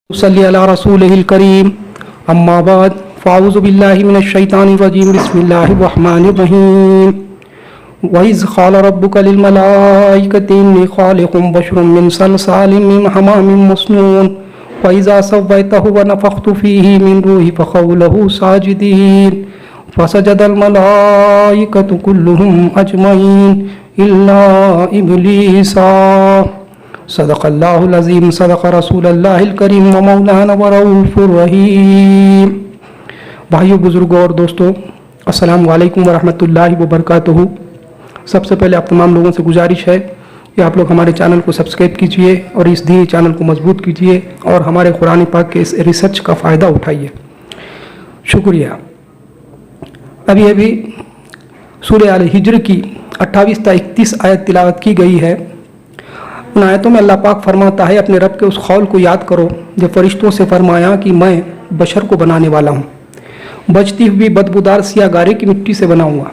صلی علی رسولہ الکریم اما بعد فاعوذ باللہ من الشیطان الرجیم بسم اللہ الرحمن الرحیم وَإِذْ قَالَ رَبُّكَ لِلْمَلَائِكَةِ إِنِّي خَالِقٌ بَشَرًا مِّن صَلْصَالٍ مِّنْ حَمَإٍ مَّسْنُونٍ وَإِذَا سَوَّيْتُهُ وَنَفَخْتُ فِيهِ مِن رُّوحِي فَقَعُوا لَهُ سَاجِدِينَ فَسَجَدَ الْمَلَائِكَةُ كُلُّهُمْ أَجْمَعِينَ إِلَّا إِبْلِيسَ صدق اللہ العظیم صدق رسول اللہ الکریم و مولانا ورؤوف الرحیم۔ بھائیو، بزرگوں اور دوستوں، السلام علیکم ورحمۃ اللہ وبرکاتہ۔ سب سے پہلے آپ تمام لوگوں سے گزارش ہے کہ آپ لوگ ہمارے چینل کو سبسکرائب کیجئے اور اس دینی چینل کو مضبوط کیجئے اور ہمارے قرآن پاک کے اس ریسرچ کا فائدہ اٹھائیے۔ شکریہ۔ ابھی سورہ الحجر کی 28 تا 31 آیت تلاوت کی گئی ہے۔ ان آیتوں میں اللہ پاک فرماتا ہے، اپنے رب کے اس قول کو یاد کرو جو فرشتوں سے فرمایا کہ میں بشر کو بنانے والا ہوں، بچتی ہوئی بدبودار سیاہ گارے کی مٹی سے بناؤں گا۔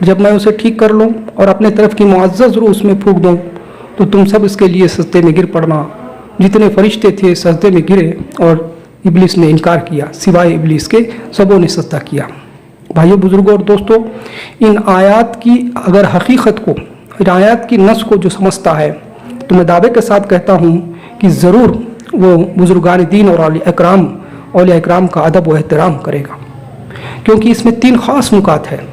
جب میں اسے ٹھیک کر لوں اور اپنے طرف کی معزز روح اس میں پھونک دوں تو تم سب اس کے لیے سجدے میں گر پڑنا۔ جتنے فرشتے تھے سجدے میں گرے اور ابلیس نے انکار کیا، سوائے ابلیس کے سبوں نے سجدہ کیا۔ بھائیو، بزرگوں اور دوستوں، ان آیات کی اگر حقیقت کو، ان آیات کی نص کو جو سمجھتا ہے تو میں دعوے کے ساتھ کہتا ہوں کہ ضرور وہ بزرگان دین اور اولیاء اکرام کا ادب و احترام کرے گا، کیونکہ اس میں 3 خاص نکات ہیں۔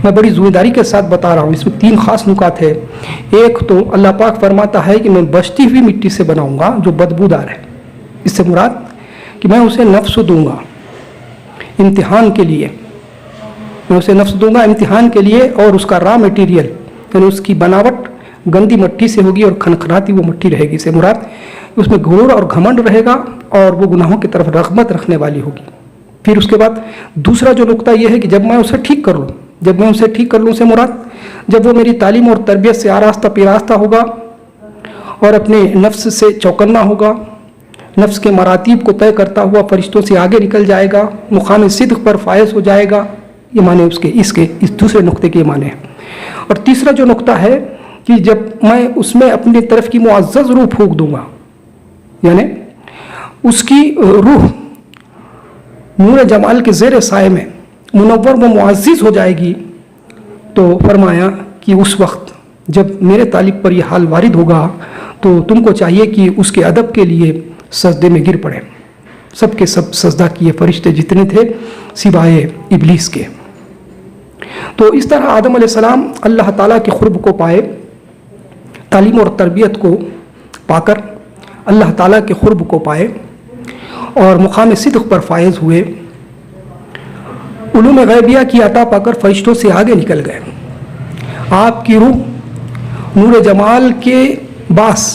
میں بڑی ذمہ داری کے ساتھ بتا رہا ہوں، اس میں 3 خاص نکات ہے۔ ایک تو اللہ پاک فرماتا ہے کہ میں بچتی ہوئی مٹی سے بناؤں گا جو بدبودار ہے۔ اس سے مراد کہ میں اسے نفس دوں گا امتحان کے لیے، میں اسے نفس دوں گا امتحان کے لیے، اور اس کا را میٹیریل یعنی اس کی بناوٹ گندی مٹی سے ہوگی اور کھنکھناتی وہ مٹی رہے گی۔ سے مراد اس میں غرور اور گھمنڈ رہے گا اور وہ گناہوں کی طرف رغبت رکھنے والی ہوگی۔ پھر اس کے بعد دوسرا جو نقطہ یہ ہے کہ جب میں اسے ٹھیک کر لوں، سے مراد جب وہ میری تعلیم اور تربیت سے آراستہ پیراستہ ہوگا اور اپنے نفس سے چوکنا ہوگا، نفس کے مراتب کو طے کرتا ہوا فرشتوں سے آگے نکل جائے گا، مقام صدق پر فائز ہو جائے گا۔ یہ معنی اس دوسرے نقطے کے معنی ہے۔ اور تیسرا جو نقطہ ہے کہ جب میں اس میں اپنی طرف کی معزز روح پھونک دوں گا، یعنی اس کی روح نور جمال کے زیر سائے میں منور و معزز ہو جائے گی، تو فرمایا کہ اس وقت جب میرے طالب پر یہ حال وارد ہوگا تو تم کو چاہیے کہ اس کے ادب کے لیے سجدے میں گر پڑے۔ سب کے سب سجدہ کیے، فرشتے جتنے تھے سوائے ابلیس کے۔ تو اس طرح آدم علیہ السلام اللہ تعالیٰ کے قرب کو پائے، تعلیم اور تربیت کو پا کر اللہ تعالیٰ کے قرب کو پائے اور مقام صدق پر فائز ہوئے، علوم غیبیہ کی عطا پا کر فرشتوں سے آگے نکل گئے۔ آپ کی روح نور جمال کے باعث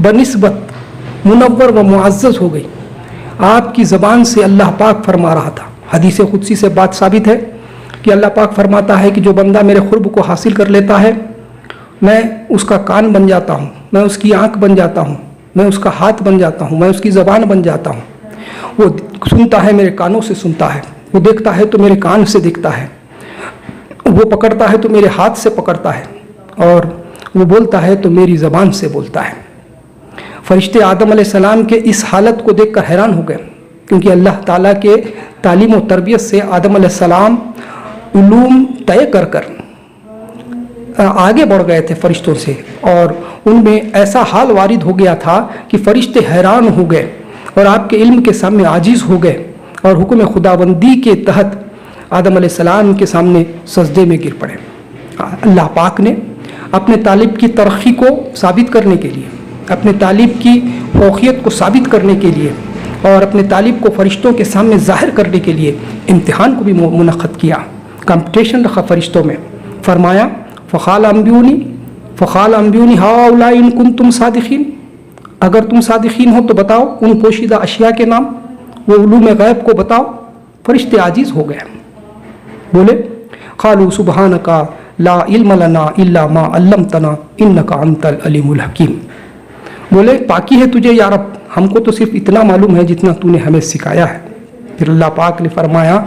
بنسبت منور و معزز ہو گئی۔ آپ کی زبان سے اللہ پاک فرما رہا تھا۔ حدیث قدسی سے بات ثابت ہے کہ اللہ پاک فرماتا ہے کہ جو بندہ میرے قرب کو حاصل کر لیتا ہے، میں اس کا کان بن جاتا ہوں، میں اس کی آنکھ بن جاتا ہوں، میں اس کا ہاتھ بن جاتا ہوں، میں اس کی زبان بن جاتا ہوں۔ وہ سنتا ہے میرے کانوں سے سنتا ہے، وہ دیکھتا ہے تو میرے کان سے دیکھتا ہے، وہ پکڑتا ہے تو میرے ہاتھ سے پکڑتا ہے، اور وہ بولتا ہے تو میری زبان سے بولتا ہے۔ فرشتے آدم علیہ السلام کے اس حالت کو دیکھ کر حیران ہو گئے، کیونکہ اللہ تعالیٰ کے تعلیم و تربیت سے آدم علیہ السلام علوم طے کر آگے بڑھ گئے تھے فرشتوں سے، اور ان میں ایسا حال وارد ہو گیا تھا کہ فرشتے حیران ہو گئے اور آپ کے علم کے سامنے عاجز ہو گئے، اور حکم خداوندی کے تحت آدم علیہ السلام کے سامنے سجدے میں گر پڑے۔ اللہ پاک نے اپنے طالب کی ترقی کو ثابت کرنے کے لیے، اپنے طالب کی فوقیت کو ثابت کرنے کے لیے اور اپنے طالب کو فرشتوں کے سامنے ظاہر کرنے کے لیے امتحان کو بھی منعقد کیا، کمپٹیشن رکھا فرشتوں میں۔ فرمایا فقال انبیونی ہؤلاء ان کنتم صادقین، اگر تم صادقین ہو تو بتاؤ ان پوشیدہ اشیاء کے نام، وہ علوم غیب کو بتاؤ۔ فرشتے عاجز ہو گئے، بولے قالوا سبحانک لا علم لنا الا ما علمتنا انک انت العلیم الحکیم، بولے پاکی ہے تجھے یا رب، ہم کو تو صرف اتنا معلوم ہے جتنا تو نے ہمیں سکھایا ہے۔ پھر اللہ پاک نے فرمایا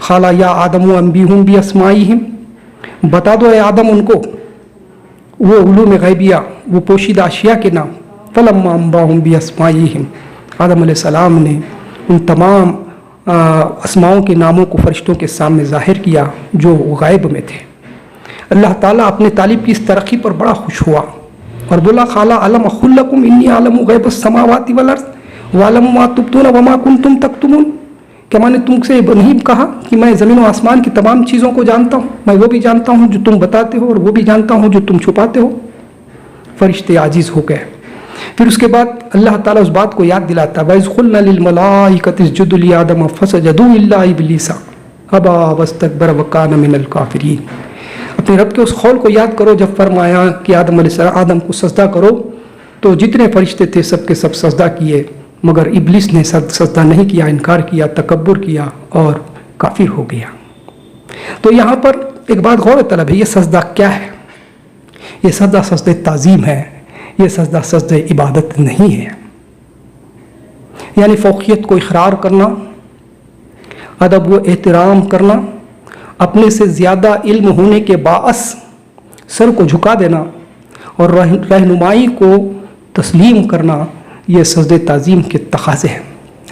قال یا آدم انبئہم باسمائہم، بتا دو اے آدم ان کو وہ علوم غیبیہ، وہ پوشیدہ اشیاء کے نام۔ فلما انباہم باسمائہم، آدم علیہ السلام نے ان تمام اسماؤں کے ناموں کو فرشتوں کے سامنے ظاہر کیا جو غائب میں تھے۔ اللہ تعالیٰ اپنے طالب کی اس ترقی پر بڑا خوش ہوا اور بولا قال الم اقل لکم انی اعلم غیب السماوات والارض واعلم ما تبدون وما کنتم تکتمون، کیا میں نے تم سے نہیں کہا کہ میں زمین و آسمان کی تمام چیزوں کو جانتا ہوں، میں وہ بھی جانتا ہوں جو تم بتاتے ہو اور وہ بھی جانتا ہوں جو تم چھپاتے ہو۔ فرشتے عاجز ہو گئے۔ پھر اس کے بعد اللہ تعالیٰ اس بات کو یاد دلاتا ہے وَإِذْ قُلْنَا لِلْمَلَائِكَةِ اسْجُدُوا لِآدَمَ فَسَجَدُوا إِلَّا إِبْلِيسَ أَبَىٰ وَاسْتَكْبَرَ وَكَانَ مِنَ الْكَافِرِينَ۔ اپنے رب کے اس قول کو یاد کرو جب فرمایا کہ آدم کو سجدہ کرو تو جتنے فرشتے تھے سب کے سب سجدہ کیے، مگر ابلیس نے سجدہ نہیں کیا، انکار کیا، تکبر کیا اور کافر ہو گیا۔ تو یہاں پر ایک بات غور طلب ہے، یہ سجدہ کیا ہے؟ یہ سجدہ سجدہ تعظیم ہے، یہ سجدہ سجدہ عبادت نہیں ہے۔ یعنی فوقیت کو اقرار کرنا، ادب و احترام کرنا، اپنے سے زیادہ علم ہونے کے باعث سر کو جھکا دینا اور رہنمائی کو تسلیم کرنا، یہ سجدہ تعظیم کے تقاضے ہیں۔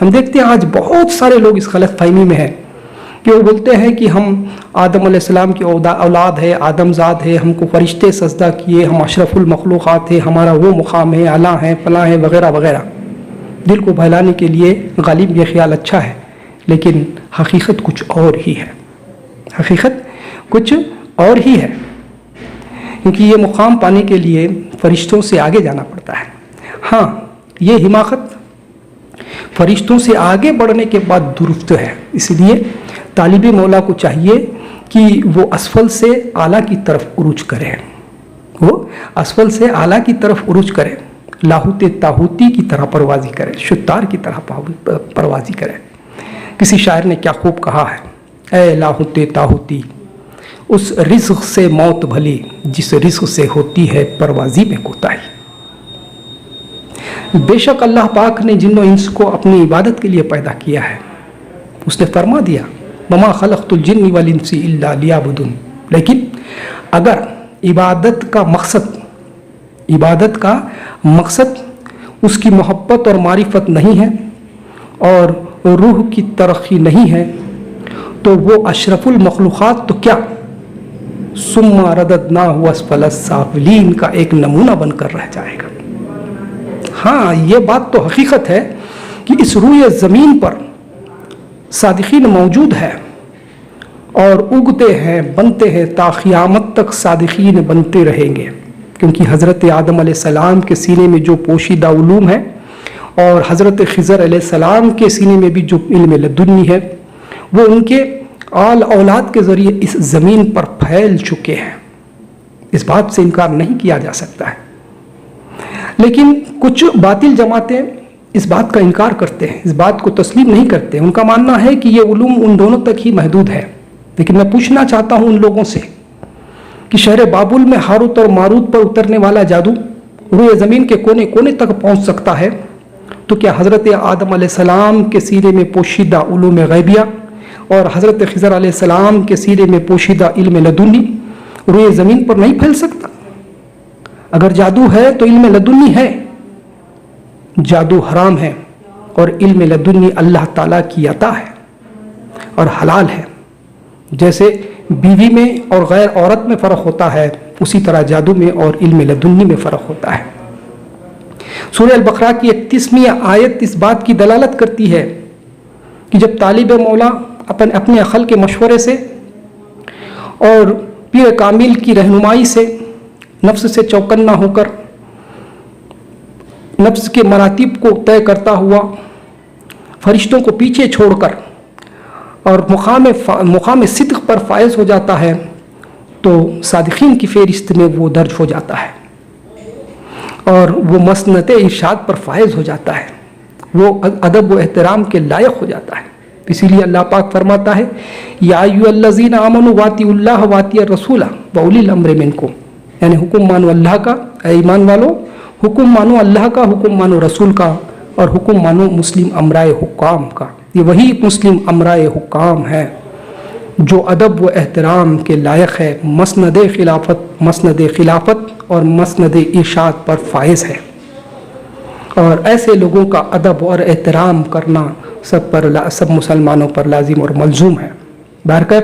ہم دیکھتے ہیں آج بہت سارے لوگ اس غلط فہمی میں ہیں کہ وہ بولتے ہیں کہ ہم آدم علیہ السلام کی اولاد ہے، آدم زاد ہے، ہم کو فرشتے سجدہ کیے، ہم اشرف المخلوقات ہیں، ہمارا وہ مقام ہے، اعلیٰ ہے، فلاں ہے، وغیرہ وغیرہ۔ دل کو بہلانے کے لیے غالب یہ خیال اچھا ہے، لیکن حقیقت کچھ اور ہی ہے، حقیقت کچھ اور ہی ہے، کیونکہ یہ مقام پانے کے لیے فرشتوں سے آگے جانا پڑتا ہے۔ ہاں، یہ حماقت فرشتوں سے آگے بڑھنے کے بعد درست ہے، اس لیے طالب مولا کو چاہیے کہ وہ اسفل سے اعلیٰ کی طرف عروج کرے، وہ اسفل سے اعلیٰ کی طرف عروج کرے، لاہوت تاہوتی کی طرح پروازی کرے، شتار کی طرح پروازی کرے۔ کسی شاعر نے کیا خوب کہا ہے، اے لاہوت تاہوتی اس رزق سے موت بھلی جس رزق سے ہوتی ہے پروازی میں کوتاہی۔ بے شک اللہ پاک نے جن و انس کو اپنی عبادت کے لیے پیدا کیا ہے، اس نے فرما دیا وما خلقت الجن والانس الا لیعبدون، لیکن اگر عبادت کا مقصد اس کی محبت اور معرفت نہیں ہے اور روح کی ترقی نہیں ہے تو وہ اشرف المخلوقات تو کیا ثم رددناہ اسفل السافلین کا ایک نمونہ بن کر رہ جائے گا۔ ہاں، یہ بات تو حقیقت ہے کہ اس روئے زمین پر صادقین موجود ہے اور اگتے ہیں، بنتے ہیں، تا قیامت تک صادقین بنتے رہیں گے، کیونکہ حضرت آدم علیہ السلام کے سینے میں جو پوشیدہ علوم ہے اور حضرت خضر علیہ السلام کے سینے میں بھی جو علم لدنی ہے وہ ان کے آل اولاد کے ذریعے اس زمین پر پھیل چکے ہیں، اس بات سے انکار نہیں کیا جا سکتا ہے۔ لیکن کچھ باطل جماعتیں اس بات کا انکار کرتے ہیں، اس بات کو تسلیم نہیں کرتے، ان کا ماننا ہے کہ یہ علوم ان دونوں تک ہی محدود ہے۔ لیکن میں پوچھنا چاہتا ہوں ان لوگوں سے کہ شہر بابل میں ہاروت اور ماروت پر اترنے والا جادو روئے زمین کے کونے کونے تک پہنچ سکتا ہے، تو کیا حضرت آدم علیہ السلام کے سینے میں پوشیدہ علوم غیبیہ اور حضرت خضر علیہ السلام کے سینے میں پوشیدہ علم لدنی روئے زمین پر نہیں پھیل سکتا؟ اگر جادو ہے تو علم لدنی ہے، جادو حرام ہے اور علم لدنی اللہ تعالیٰ کی عطا ہے اور حلال ہے۔ جیسے بیوی میں اور غیر عورت میں فرق ہوتا ہے، اسی طرح جادو میں اور علم لدنی میں فرق ہوتا ہے۔ سورہ البقرہ کی 31ویں آیت اس بات کی دلالت کرتی ہے کہ جب طالب مولا اپنے عقل کے مشورے سے اور پیر کامل کی رہنمائی سے نفس سے چوکنا ہو کر نفس کے مراتب کو طے کرتا ہوا فرشتوں کو پیچھے چھوڑ کر اور مقام صدق پر فائز ہو جاتا ہے تو صادقین کی فہرست میں وہ درج ہو جاتا ہے اور وہ مسند ارشاد پر فائز ہو جاتا ہے، وہ ادب و احترام کے لائق ہو جاتا ہے۔ اسی لیے اللہ پاک فرماتا ہے یا ایھا الذین آمنوا واطیعوا اللہ واطیعوا الرسول واولی الامر منکم، یعنی حکم مانو اللہ کا، اے ایمان والو حکم مانو اللہ کا، حکم مانو رسول کا اور حکم مانو مسلم امرائے حکام کا۔ یہ وہی مسلم امرائے حکام ہے جو ادب و احترام کے لائق ہے، مسند خلافت اور مسند ارشاد پر فائز ہے اور ایسے لوگوں کا ادب اور احترام کرنا سب مسلمانوں پر لازم اور ملزوم ہے۔ برکت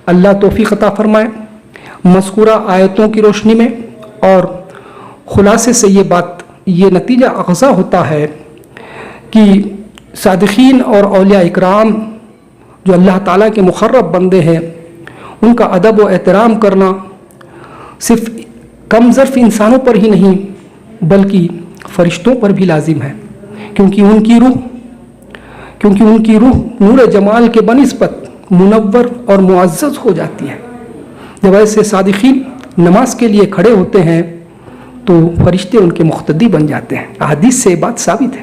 اللہ توفیق عطا فرمائے۔ مذکورہ آیتوں کی روشنی میں اور خلاصے سے یہ نتیجہ اخذہ ہوتا ہے کہ صادقین اور اولیاء اکرام جو اللہ تعالیٰ کے مقرب بندے ہیں، ان کا ادب و احترام کرنا صرف کم ظرف انسانوں پر ہی نہیں بلکہ فرشتوں پر بھی لازم ہے، کیونکہ ان کی روح نور جمال کے بنسبت منور اور معزز ہو جاتی ہے۔ جب ایسے صادقین نماز کے لیے کھڑے ہوتے ہیں تو فرشتے ان کے مقتدی بن جاتے ہیں۔ احادیث سے یہ بات ثابت ہے۔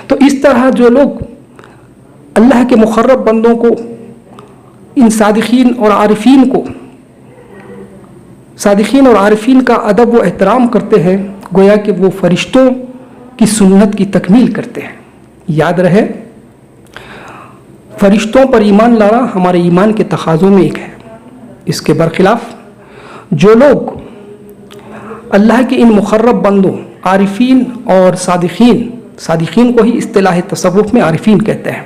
تو اس طرح جو لوگ اللہ کے مقرب بندوں کو، ان صادقین اور عارفین کا ادب و احترام کرتے ہیں، گویا کہ وہ فرشتوں کی سنت کی تکمیل کرتے ہیں۔ یاد رہے، فرشتوں پر ایمان لانا ہمارے ایمان کے تقاضوں میں ایک ہے۔ اس کے برخلاف جو لوگ اللہ کے ان مقرب بندوں عارفین اور صادقین کو ہی اصطلاح تصوف میں عارفین کہتے ہیں،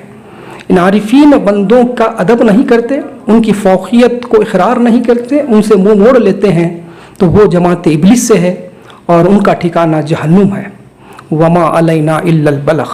ان عارفین بندوں کا ادب نہیں کرتے، ان کی فوقیت کو اقرار نہیں کرتے، ان سے منہ موڑ لیتے ہیں، تو وہ جماعت ابلیس سے ہے اور ان کا ٹھکانہ جہنم ہے۔ وما علینا الا البلاغ۔